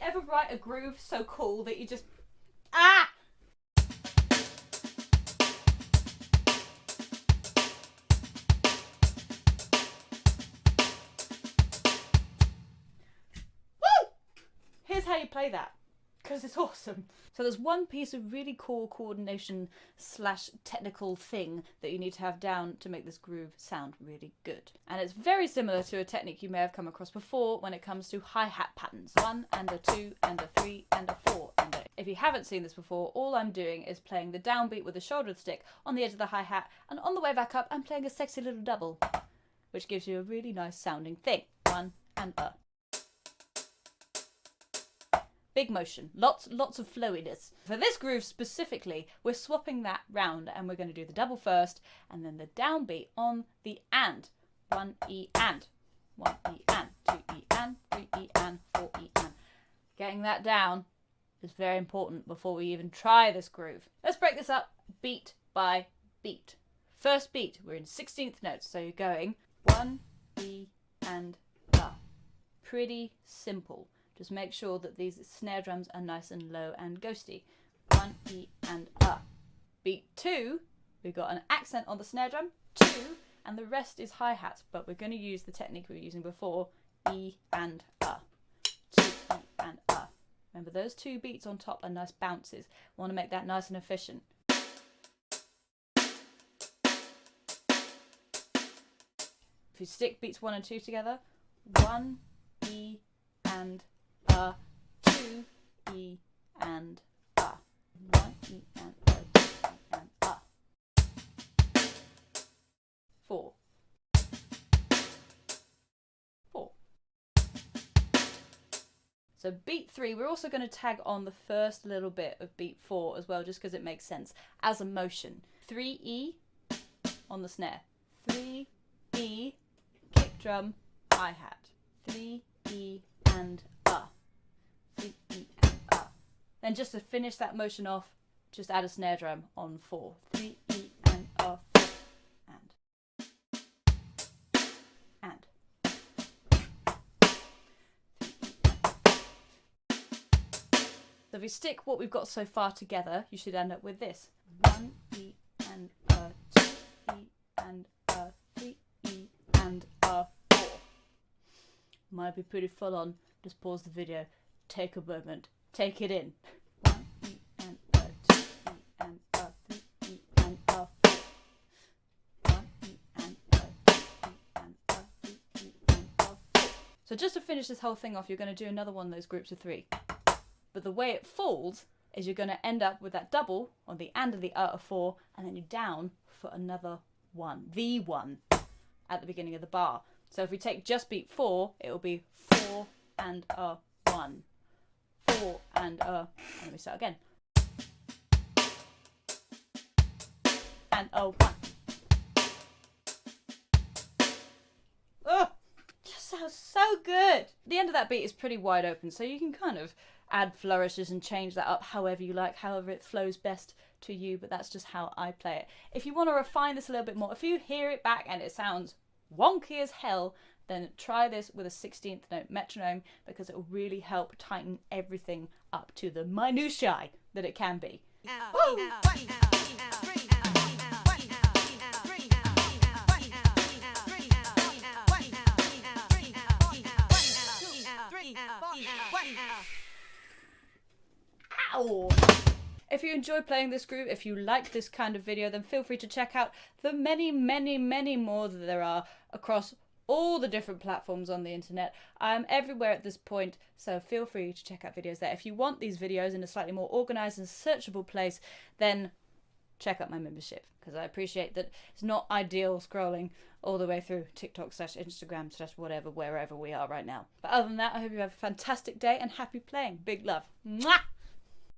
ever write a groove so cool that you just... Ah! Woo! Here's how you play that, because it's awesome. So there's one piece of really cool coordination / technical thing that you need to have down to make this groove sound really good. And it's very similar to a technique you may have come across before when it comes to hi-hat patterns. 1 and a 2 and a 3 and a 4 and a... If you haven't seen this before, all I'm doing is playing the downbeat with the shouldered stick on the edge of the hi-hat, and on the way back up I'm playing a sexy little double, which gives you a really nice sounding thing. 1 and a. Big motion, lots of flowiness. For this groove specifically, we're swapping that round and we're going to do the double first and then the downbeat on the and. 1 E and. 1 E and. 2 E and. 3 E and. 4 E and. Getting that down is very important before we even try this groove. Let's break this up beat by beat. First beat, we're in 16th notes, so you're going 1 E and A. Pretty simple. Just make sure that these snare drums are nice and low and ghosty. 1 E and A. Beat 2, we've got an accent on the snare drum, 2, and the rest is hi-hats, but we're going to use the technique we were using before, E and A. 2 E and A. Remember, those 2 beats on top are nice bounces. We want to make that nice and efficient. If you stick beats 1 and 2 together, 1 E and A, 2 E and A, 1 E and A, 2 E and A, 4, 4. So beat 3, we're also going to tag on the first little bit of beat 4 as well, just because it makes sense as a motion. 3 E on the snare, 3 E, kick drum, hi-hat, 3 E and A. 3 E and A. Then just to finish that motion off, just add a snare drum on 4. 3 E and A, 4 and. So if we stick what we've got so far together, you should end up with this. 1 E and A, 2 E and A, 3 E and A, 4. Might be pretty full on. Just pause the video, take a moment, take it in. 1 E and A, 2 E and A, 3 E and A, 4. 1 E and A, 2 E and A, 3 E and A, 4. So just to finish this whole thing off, you're going to do another one of those groups of 3. But the way it falls is you're going to end up with that double on the and of the A of 4, and then you're down for another 1, the 1, at the beginning of the bar. So if we take just beat 4, it will be 4 and a 1, 4 and a, and then we start again. And a 1. Oh, just sounds so good. The end of that beat is pretty wide open, so you can kind of add flourishes and change that up however you like, however it flows best to you, but that's just how I play it. If you want to refine this a little bit more, if you hear it back and it sounds wonky as hell, then try this with a 16th note metronome, because it will really help tighten everything up to the minutiae that it can be. Woo! Ow! If you enjoy playing this groove, if you like this kind of video, then feel free to check out the many more that there are across all the different platforms on the internet. I'm everywhere at this point, so feel free to check out videos there. If you want these videos in a slightly more organised and searchable place, then check out my membership, because I appreciate that it's not ideal scrolling all the way through TikTok / Instagram / whatever, wherever we are right now. But other than that, I hope you have a fantastic day and happy playing. Big love. Mwah!